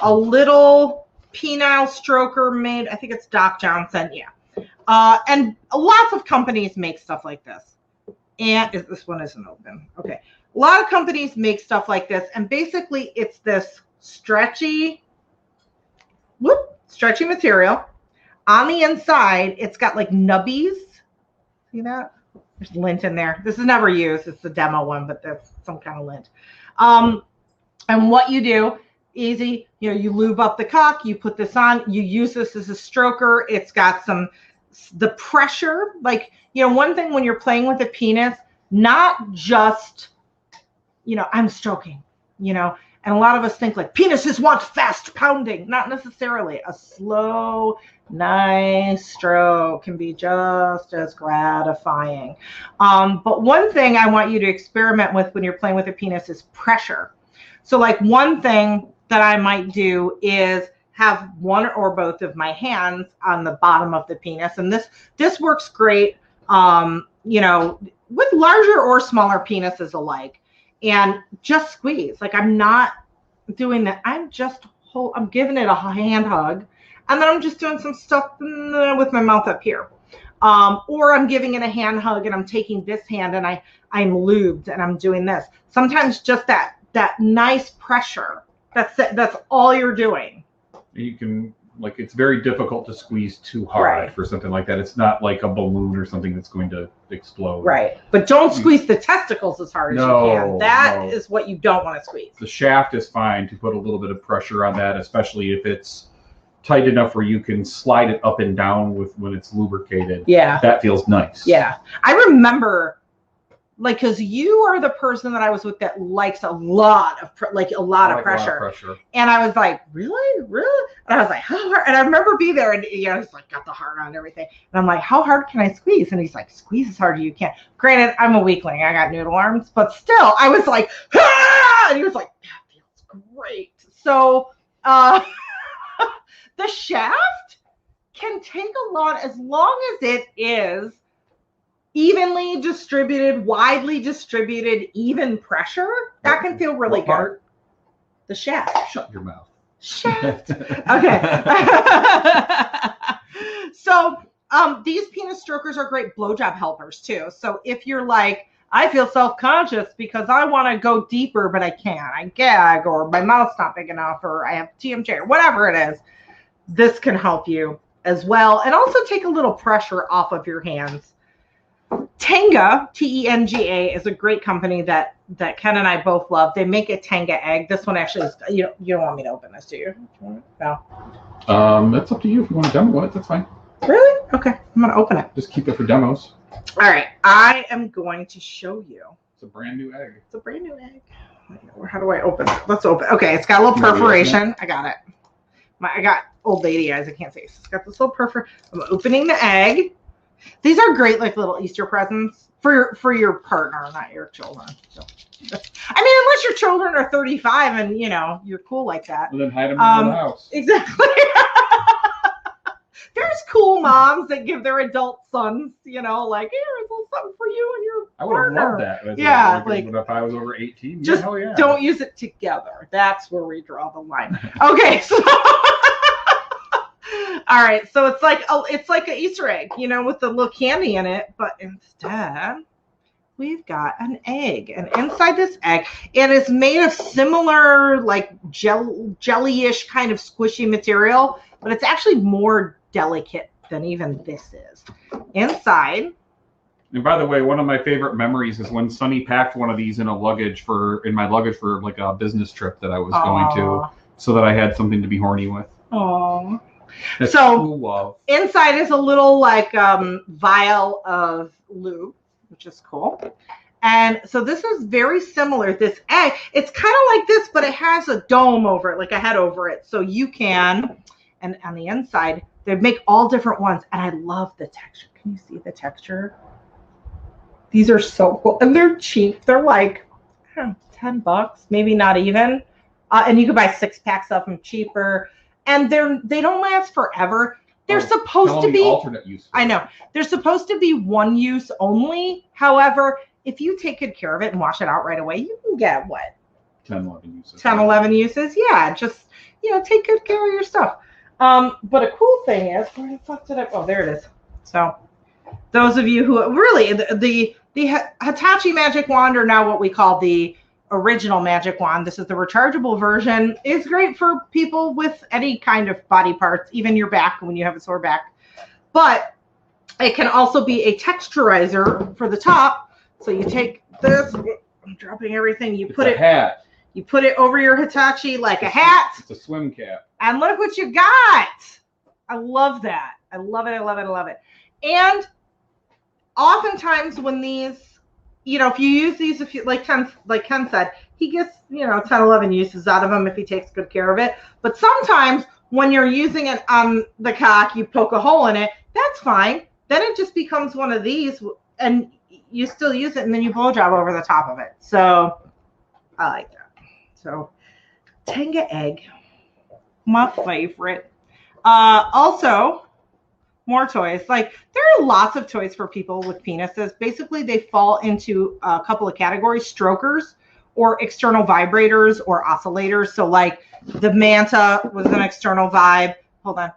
a little penile stroker made, I think it's Doc Johnson, yeah. And lots of companies make stuff like this. And this one isn't open. Okay. A lot of companies make stuff like this, and basically it's this stretchy material. On the inside, it's got like nubbies. See that? There's lint in there. This is never used. It's the demo one, but there's some kind of lint. And what you do, easy, you lube up the cock, you put this on, you use this as a stroker. It's got the pressure, like, one thing when you're playing with a penis, not just, I'm stroking, and a lot of us think like penises want fast pounding. Not necessarily. A slow, nice stroke can be just as gratifying. But one thing I want you to experiment with when you're playing with a penis is pressure. So like one thing that I might do is have one or both of my hands on the bottom of the penis. And this works great, with larger or smaller penises alike. And just squeeze. Like I'm not doing that. I'm giving it a hand hug. And then I'm just doing some stuff with my mouth up here. Or I'm giving it a hand hug and I'm taking this hand and I'm lubed and I'm doing this. Sometimes just that nice pressure. That's all you're doing. You can, it's very difficult to squeeze too hard for something like that. It's not like a balloon or something that's going to explode. Right. But don't squeeze the testicles as hard as you can. That is what you don't want to squeeze. The shaft is fine to put a little bit of pressure on that, especially if it's tight enough where you can slide it up and down when it's lubricated. Yeah. That feels nice. Yeah. I remember, because you are the person that I was with that likes a lot of pressure. And I was like, really? And I was like, how hard? And I remember being there and he's like, got the hard on and everything. And I'm like, how hard can I squeeze? And he's like, squeeze as hard as you can. Granted, I'm a weakling. I got noodle arms, but still, I was like, ah! And he was like, that feels great. So the shaft can take a lot as long as it is evenly distributed, widely distributed, even pressure. That can feel really good. The shaft. Shut your mouth. Shaft. Okay. So these penis strokers are great blowjob helpers too. So if you're like, I feel self-conscious because I want to go deeper, but I can't. I gag, or my mouth's not big enough, or I have TMJ, or whatever it is, this can help you as well. And also take a little pressure off of your hands. Tenga, Tenga, is a great company that Ken and I both love. They make a Tenga egg. This one actually is, you don't want me to open this, do you? No. That's up to you. If you want to demo it, that's fine. Really? Okay. I'm going to open it. Just keep it for demos. All right. I am going to show you. It's a brand new egg. It's a brand new egg. How do I open it? Let's open. Okay, it's got a little perforation. I got it. I got old lady eyes. I can't see. It's got this little perforation. I'm opening the egg. These are great, like little Easter presents for your partner, not your children. So, I mean, unless your children are 35 and you're cool like that. Well, then hide them in the house. Exactly. There's cool moms that give their adult sons, like, here's a little something for you and your I would have partner. loved that. Yeah, like if I was over 18, just hell yeah. don't use it together. That's where we draw the line. Okay, so all right, so it's like an Easter egg, with the little candy in it, but instead we've got an egg, and inside this egg, it is made of similar like jelly-ish kind of squishy material, but it's actually more delicate than even this is. Inside. And by the way, one of my favorite memories is when Sunny packed one of these in my luggage for like a business trip that I was going to, so that I had something to be horny with. Aww. That's so true love. Inside is a little like vial of lube, which is cool. And so this is very similar. This egg, it's kind of like this, but it has a dome over it, like a head over it. So you can, and on the inside, they make all different ones. And I love the texture. Can you see the texture? These are so cool. And they're cheap. They're like $10, maybe not even. And you can buy 6 packs of them cheaper. And they don't last forever. They're supposed to be alternate use. I know. They're supposed to be one use only. However, if you take good care of it and wash it out right away, you can get what? 10, 11 uses. 10, 11 uses. Yeah, just take good care of your stuff. But a cool thing is, where the fuck did I? Oh, there it is. So, those of you who really the Hitachi Magic Wand, or now what we call the original Magic Wand, this is the rechargeable version, is great for people with any kind of body parts, even your back when you have a sore back. But it can also be a texturizer for the top. So you take this, I'm dropping everything, you put it over your Hitachi like a hat. It's a swim cap. And look what you got. I love that. I love it. I love it. I love it. And oftentimes when these, if you use these, like Ken said, he gets, 10, 11 uses out of them if he takes good care of it. But sometimes when you're using it on the cock, you poke a hole in it. That's fine. Then it just becomes one of these, and you still use it, and then you blow job over the top of it. So I like that. So Tenga egg, my favorite. Also, more toys. Like, there are lots of toys for people with penises. Basically, they fall into a couple of categories: strokers, or external vibrators, or oscillators. So like the Manta was an external vibe. Hold on.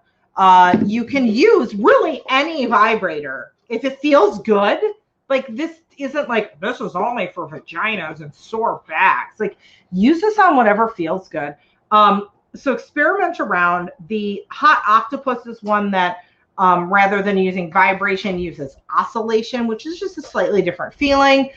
You can use really any vibrator if it feels good. Like, this isn't like, this is only for vaginas and sore backs. Like, use this on whatever feels good. So experiment around. The Hot Octopus is one that rather than using vibration, uses oscillation, which is just a slightly different feeling.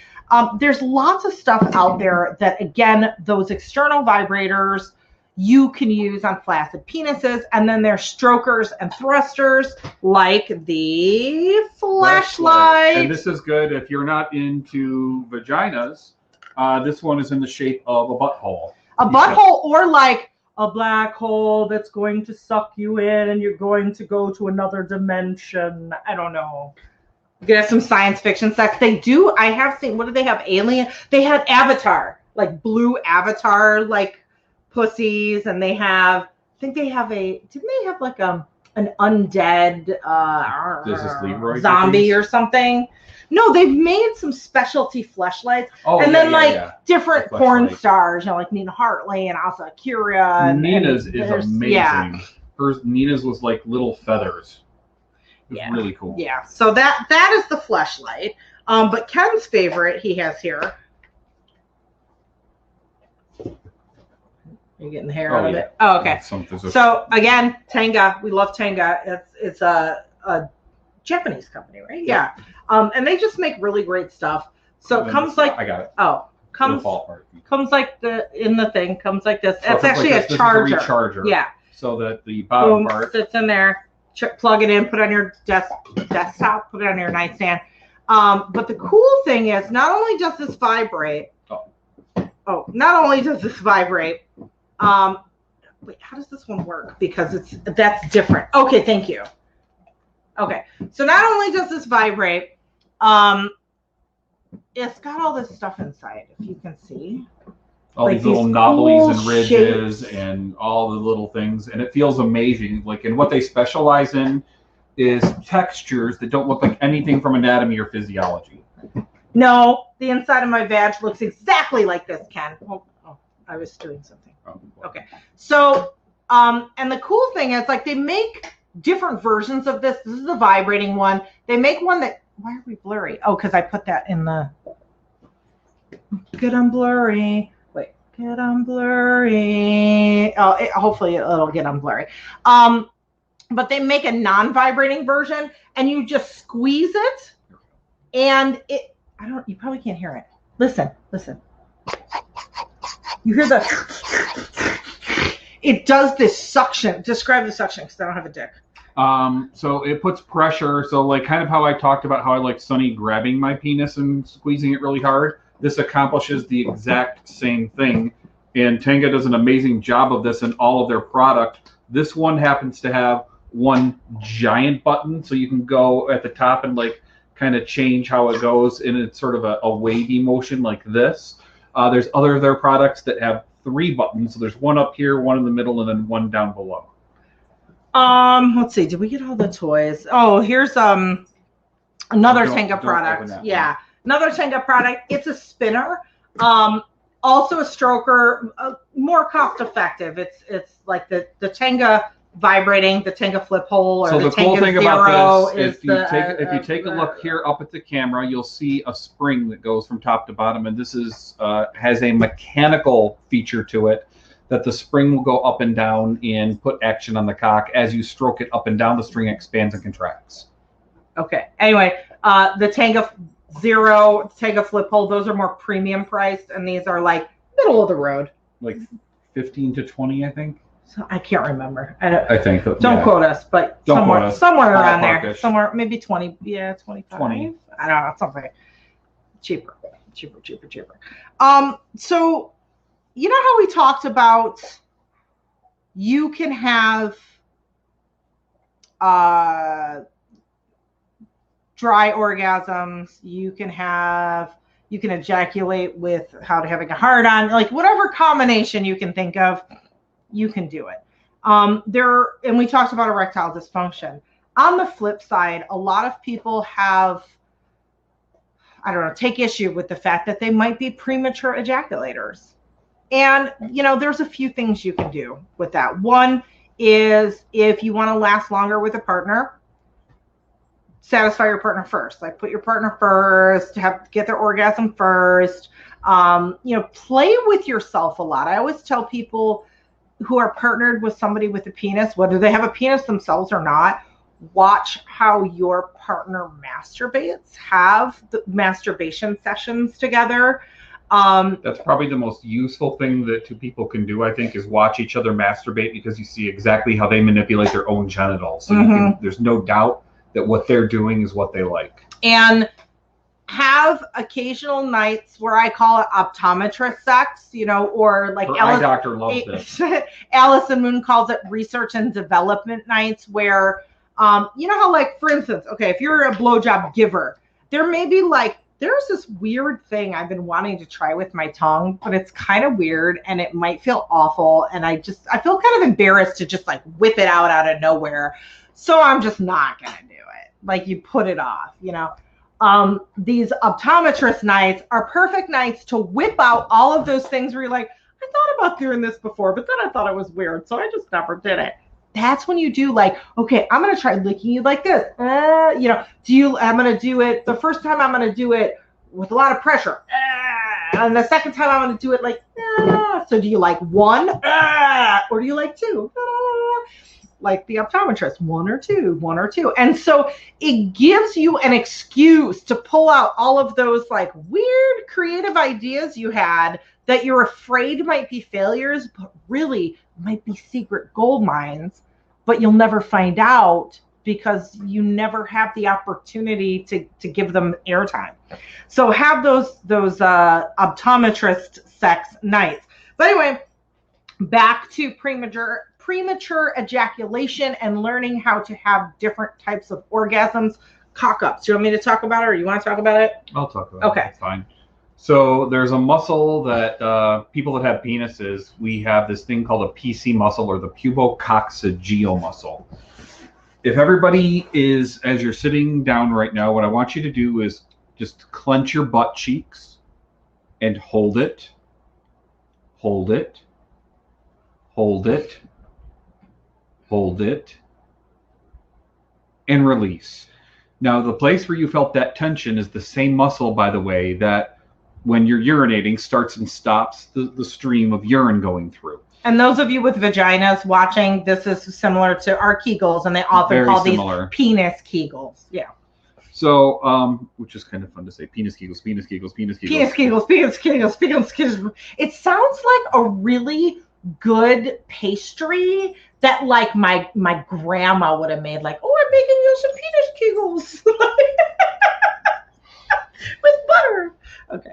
There's lots of stuff out there that, again, those external vibrators you can use on flaccid penises. And then there's strokers and thrusters, like the flashlight. And this is good if you're not into vaginas. This one is in the shape of a butthole. A butthole, or like a black hole that's going to suck you in and you're going to go to another dimension. I don't know. You could have some science fiction sex. They do. I have seen, what do they have? Alien. They had Avatar, like blue Avatar, like pussies. And they have, I think they have didn't they have like an undead zombie or something? No, they've made some specialty fleshlights, different porn stars, like Nina Hartley and Asa Akira. Nina's is amazing. Yeah. Nina's was like little feathers. It was really cool. Yeah, so that is the fleshlight. But Ken's favorite he has here. You're getting the hair out of it. Oh, okay. So again, Tenga. We love Tenga. It's a Japanese company, right? Yeah. And they just make really great stuff. So it comes like, I got it. Oh, comes like in the thing, comes like this. It's actually a charger. This is a recharger. Yeah. So that the bottom part sits in there. Plug it in, put it on your desktop, put it on your nightstand. But the cool thing is, not only does this vibrate, Oh, not only does this vibrate, wait, how does this one work? Because that's different. Okay, thank you. Okay, so not only does this vibrate, it's got all this stuff inside, if you can see. All Like these little these knobblies cool and ridges shapes. and all the little things, and it feels amazing. Like, and what they specialize in is textures that don't look like anything from anatomy or physiology. No, the inside of my vag looks exactly like this, Ken. Oh, I was doing something. Okay. So, and the cool thing is, like, they make different versions of this. This is the vibrating one. They make one that, why are we blurry? Oh, because I put that in the, get unblurry. Wait, get unblurry. Oh, hopefully it'll get unblurry. But they make a non-vibrating version, and you just squeeze it, and it, you probably can't hear it. Listen. You hear the, it does this suction. Describe the suction, because I don't have a dick. So it puts pressure. So like kind of how I talked about how I like Sunny grabbing my penis and squeezing it really hard. This accomplishes the exact same thing. And Tenga does an amazing job of this in all of their product. This one happens to have one giant button, so you can go at the top and like kind of change how it goes, and it's sort of a wavy motion like this. There's other of their products that have 3 buttons. So there's one up here, one in the middle, and then one down below. Let's see. Did we get all the toys? Oh, here's another Tenga product. Yeah, another Tenga product. It's a spinner. Also a stroker, more cost effective. It's like the Tenga vibrating, the Tenga flip hole, or so the the cool Tenga thing Zero about this, is if you take a look here up at the camera, you'll see a spring that goes from top to bottom, and this is has a mechanical feature to it that the spring will go up and down and put action on the cock. As you stroke it up and down, the string expands and contracts. Okay. Anyway, the Tenga Zero, Tenga flip hole, those are more premium priced, and these are like middle of the road. Like 15 to 20, I think. So I can't remember. I think. Don't quote us, but somewhere around there. Parkish. Somewhere, maybe 20. Yeah, 25. 20. I don't know, something cheaper. So you know how we talked about you can have dry orgasms, you can ejaculate without having a hard on, like whatever combination you can think of, you can do it. And we talked about erectile dysfunction. On the flip side, a lot of people have, take issue with the fact that they might be premature ejaculators. And, there's a few things you can do with that. One is, if you want to last longer with a partner, satisfy your partner first. Like, put your partner first, get their orgasm first. Play with yourself a lot. I always tell people who are partnered with somebody with a penis, whether they have a penis themselves or not, watch how your partner masturbates. Have the masturbation sessions together. That's probably the most useful thing that 2 people can do, I think, is watch each other masturbate, because you see exactly how they manipulate their own genitals. So there's no doubt that what they're doing is what they like. And have occasional nights where I call it optometrist sex, or like her eye doctor loves this. Allison Moon calls it research and development nights, where you know how, like, for instance, okay, if you're a blowjob giver, there may be like, there's this weird thing I've been wanting to try with my tongue, but it's kind of weird and it might feel awful, and I feel kind of embarrassed to just like whip it out of nowhere, so I'm just not gonna do it. Like, you put it off, These optometrist nights are perfect nights to whip out all of those things where you're like, I thought about doing this before, but then I thought it was weird, so I just never did it. That's when you do, like, okay, I'm going to try licking you like this. I'm going to do it, the first time I'm going to do it with a lot of pressure. And the second time I'm going to do it like, so do you like 1? Or do you like 2? Like the optometrist, 1 or 2. And so it gives you an excuse to pull out all of those like weird creative ideas you had that you're afraid might be failures, but really might be secret gold mines, but you'll never find out because you never have the opportunity to give them airtime. So have those optometrist sex nights. But anyway, back to premature ejaculation and learning how to have different types of orgasms. Cock-ups. Do you want me to talk about it, or you want to talk about it? I'll talk about it. Okay. That's fine. So there's a muscle that people that have penises, we have this thing called a PC muscle, or the pubococcygeal muscle. If everybody is, as you're sitting down right now, what I want you to do is just clench your butt cheeks and hold it, hold it, hold it, hold it, and release. Now, the place where you felt that tension is the same muscle, by the way, that when you're urinating starts and stops the stream of urine going through. And those of you with vaginas watching, this is similar to our Kegels, and they often call these penis Kegels. Yeah. So, which is kind of fun to say, penis Kegels, penis Kegels, penis Kegels. Penis Kegels, penis Kegels, penis Kegels. It sounds like a really good pastry that like my grandma would have made. Like, oh, I'm making you some penis Kegels with butter. Okay.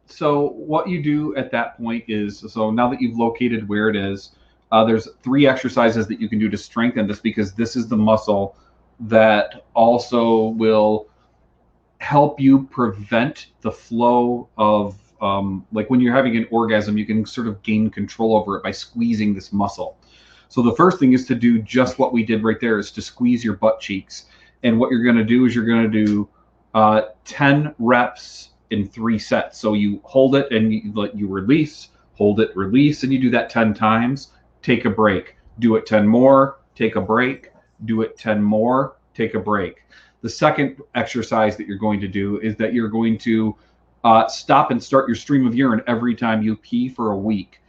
So what you do at that point is, so now that you've located where it is, there's 3 exercises that you can do to strengthen this, because this is the muscle that also will help you prevent the flow of, like when you're having an orgasm, you can sort of gain control over it by squeezing this muscle. So the first thing is to do just what we did right there, is to squeeze your butt cheeks. And what you're going to do is you're going to do 10 reps in 3 sets. So you hold it and you release, hold it, release, and you do that 10 times. Take a break. Do it 10 more, take a break. Do it 10 more, take a break. The second exercise that you're going to do is that you're going to stop and start your stream of urine every time you pee for a week.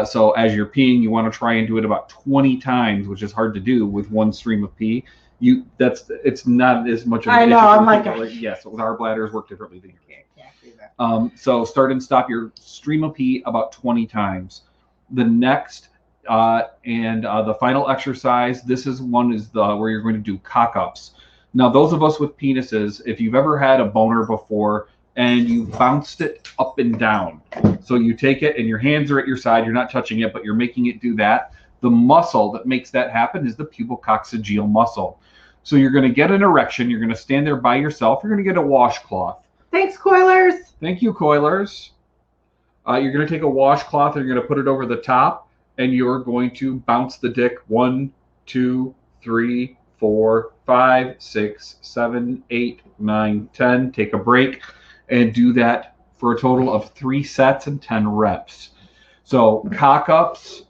So as you're peeing, you want to try and do it about 20 times, which is hard to do with one stream of pee. It's not as much of an issue. I know, I'm like, yes, with our bladders work differently than yours. So start and stop your stream of pee about 20 times. The next and the final exercise, this is one is where you're going to do cock-ups. Now, those of us with penises, if you've ever had a boner before and you bounced it up and down, so you take it and your hands are at your side, you're not touching it, but you're making it do that. The muscle that makes that happen is the pubococcygeal muscle. So you're going to get an erection. You're going to stand there by yourself. You're going to get a washcloth. Thanks, Coilers. Thank you, Coilers. You're going to take a washcloth and you're going to put it over the top, and you're going to bounce the dick 1, 2, 3, 4, 5, 6, 7, 8, 9, 10. Take a break and do that for a total of 3 sets and 10 reps. So cock-ups,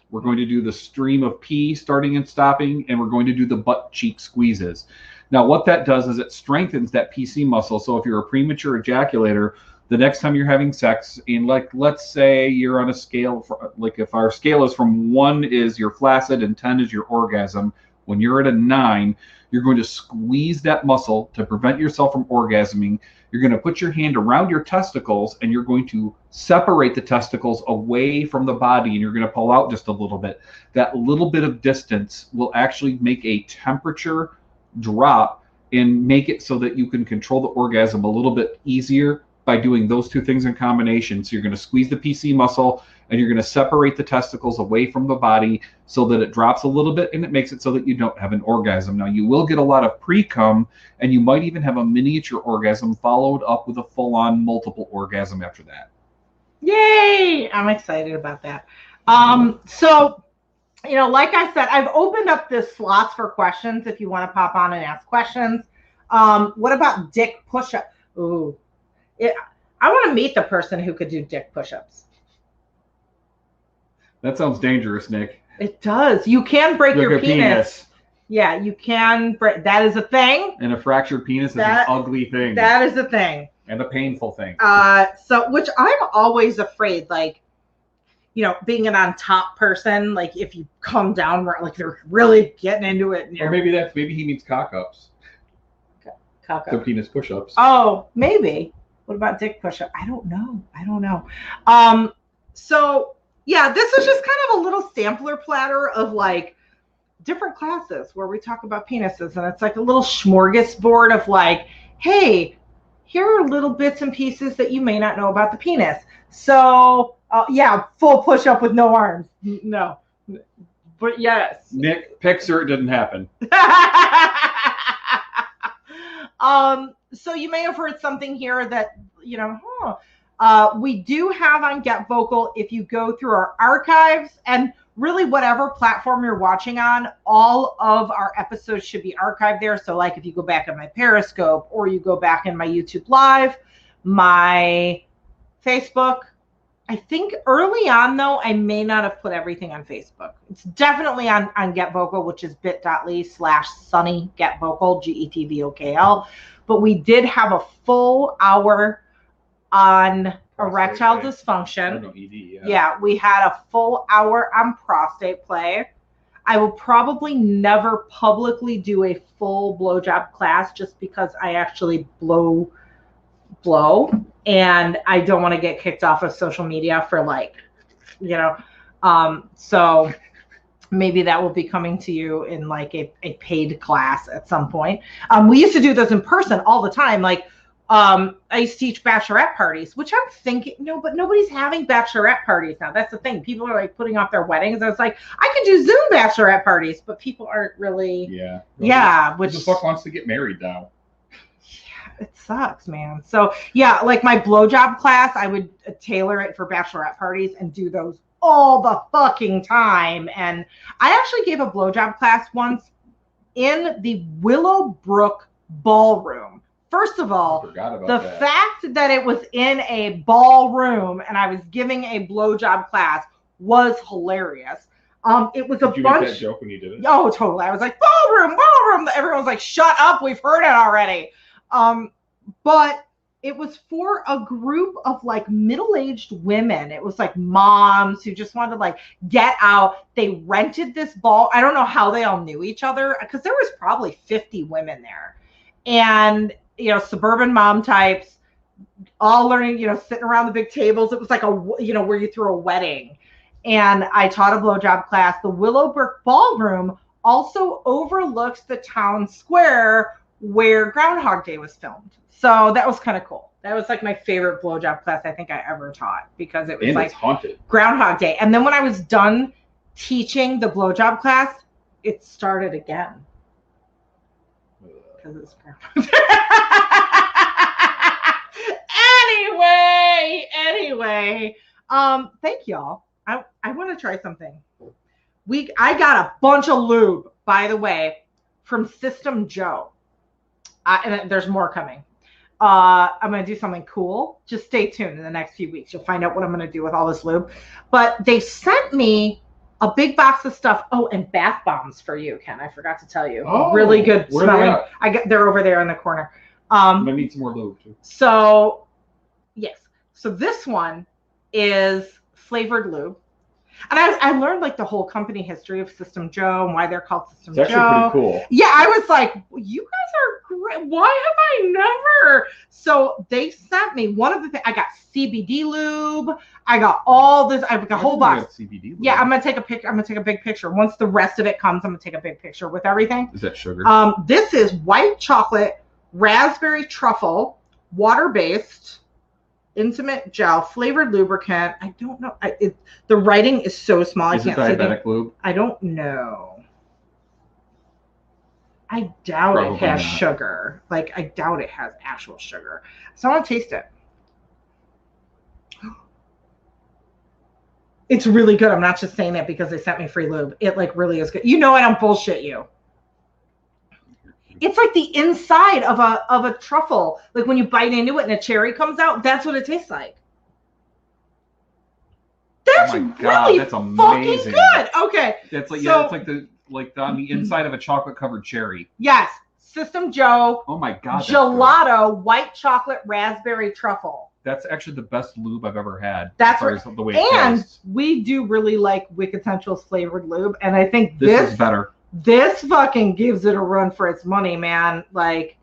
we're going to do the stream of pee starting and stopping, and we're going to do the butt cheek squeezes. Now, what that does is it strengthens that PC muscle. So if you're a premature ejaculator, the next time you're having sex, and like, let's say you're on a scale, like if our scale is from 1 is you're flaccid and 10 is your orgasm, when you're at a 9, you're going to squeeze that muscle to prevent yourself from orgasming. You're going to put your hand around your testicles and you're going to separate the testicles away from the body, and you're going to pull out just a little bit. That little bit of distance will actually make a temperature drop and make it so that you can control the orgasm a little bit easier by doing those 2 things in combination. So you're going to squeeze the PC muscle and you're going to separate the testicles away from the body so that it drops a little bit, and it makes it so that you don't have an orgasm. Now, you will get a lot of pre-cum, and you might even have a miniature orgasm followed up with a full-on multiple orgasm after that. Yay! I'm excited about that. So, you know, like I said, I've opened up this slots for questions if you want to pop on and ask questions. What about dick push-up? Ooh. I want to meet the person who could do dick push-ups. That sounds dangerous, Nick. It does. You can break your penis. Yeah, you can break. That is a thing. And a fractured penis is an ugly thing. That is a thing. And a painful thing. So, which I'm always afraid, like, you know, being an on top person, like if you come down, like they're really getting into it. Or maybe he means cock-ups. Cock-ups. So penis push-ups. Oh, maybe. What about dick push-up? I don't know. So yeah, this is just kind of a little sampler platter of like different classes where we talk about penises, and it's like a little smorgasbord of like, hey, here are little bits and pieces that you may not know about the penis. So yeah, full push up with no arms. No, but yes. Nick, picture it didn't happen. So you may have heard something here that, you know, we do have on Get Vocal. If you go through our archives, and really whatever platform you're watching on, all of our episodes should be archived there. So like if you go back in my Periscope, or you go back in my YouTube Live, my Facebook. I think early on, though, I may not have put everything on Facebook. It's definitely on Get Vocal, which is bit.ly/Sunny Get Vocal, GETVOKL. But we did have a full hour on erectile dysfunction. No, ED, yeah, we had a full hour on prostate play. I will probably never publicly do a full blowjob class just because I actually blow, and I don't want to get kicked off of social media for like, you know, so maybe that will be coming to you in like a paid class at some point. We used to do this in person all the time. Like, I used to teach bachelorette parties, which I'm thinking, no, but nobody's having bachelorette parties now. That's the thing. People are like putting off their weddings. I was like, I could do Zoom bachelorette parties, but people aren't really. Yeah. Yeah. Which the fuck wants to get married now? It sucks, man. So yeah, like my blowjob class, I would tailor it for bachelorette parties and do those all the fucking time. And I actually gave a blowjob class once in the Willowbrook ballroom. First of all, the fact that it was in a ballroom and I was giving a blowjob class was hilarious. It was Did you make that joke when you did it? Oh, totally. I was like, ballroom. Everyone's like, shut up. We've heard it already. But it was for a group of like middle-aged women. It was like moms who just wanted to like get out. They rented this ball. I don't know how they all knew each other, because there was probably 50 women there. And, you know, suburban mom types, all learning, you know, sitting around the big tables. It was like a, you know, where you threw a wedding. And I taught a blowjob class. The Willowbrook Ballroom also overlooks the town square where Groundhog Day was filmed. So that was kind of cool. That was like my favorite blowjob class I think I ever taught, because it was like it's haunted. Groundhog Day. And then when I was done teaching the blowjob class, it started again. Because it's Groundhog Day. Anyway. Thank y'all. I want to try something. I got a bunch of lube, by the way, from System Joe. And there's more coming. I'm going to do something cool. Just stay tuned in the next few weeks. You'll find out what I'm going to do with all this lube. But they sent me a big box of stuff. Oh, and bath bombs for you, Ken. I forgot to tell you. Oh, really good smelling. They they're over there in the corner. I'm going to need some more lube, too. So, yes. So this one is flavored lube. And I learned like the whole company history of System Joe and why they're called System Joe. It's actually pretty cool. Yeah, I was like, you guys are great. Why have I never? So they sent me one of the things. I got CBD lube. I got all this. I got a whole box. CBD lube. Yeah, I'm gonna take a picture. I'm gonna take a big picture. Once the rest of it comes, I'm gonna take a big picture with everything. Is that sugar? This is white chocolate, raspberry truffle, water-based, intimate gel, flavored lubricant. I don't know. The writing is so small. Is it diabetic lube? I don't know. I doubt it has sugar. Like, I doubt it has actual sugar. So I want to taste it. It's really good. I'm not just saying that because they sent me free lube. It like really is good. You know I don't bullshit you. It's like the inside of a truffle. Like when you bite into it and a cherry comes out, that's what it tastes like. That's really that's amazing. Fucking good. Okay. That's like, yeah, it's like on the inside of a chocolate covered cherry. Yes. System Joe. Oh my God. Gelato, white chocolate, raspberry truffle. That's actually the best lube I've ever had. That's the way it tastes. We do really like Wicked Essentials flavored lube, and I think this is better. This fucking gives it a run for its money, man. Like,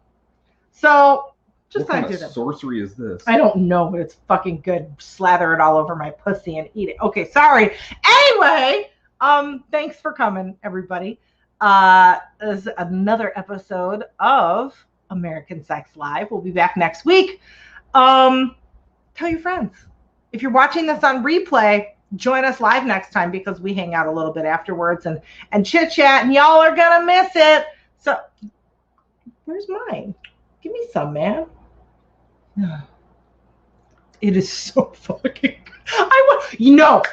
so just what kind of sorcery is this? I don't know, but it's fucking good. Slather it all over my pussy and eat it. Okay, sorry. Anyway, thanks for coming, everybody. is another episode of American Sex Live. We'll be back next week. Tell your friends. If you're watching this on replay, join us live next time because we hang out a little bit afterwards and chit chat, and y'all are gonna miss it. So, where's mine? Give me some, man. It is so fucking.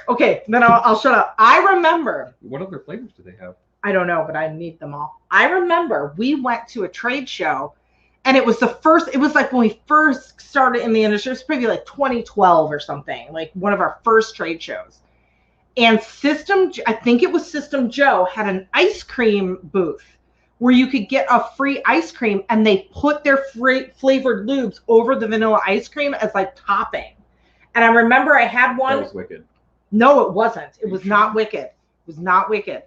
Okay, then I'll shut up. I remember. What other flavors do they have? I don't know, but I need them all. I remember we went to a trade show, and it was like when we first started in the industry. It was probably like 2012 or something, like one of our first trade shows. And I think it was System Joe, had an ice cream booth where you could get a free ice cream, and they put their free flavored lubes over the vanilla ice cream as like topping. And I remember I had one. That was wicked. No, it wasn't. It was not wicked. It was not wicked.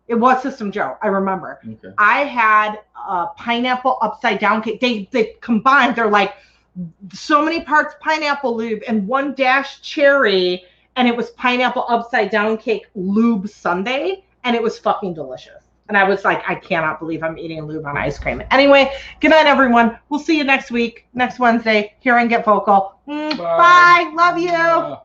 It was System Joe. I remember. Okay. I had a pineapple upside down cake. They combined. They're like so many parts pineapple lube and one dash cherry, and it was pineapple upside down cake lube sundae, and it was fucking delicious. And I was like, I cannot believe I'm eating lube on ice cream. Anyway, good night, everyone. We'll see you next week, next Wednesday, here on Get Vocal. Bye. Love you.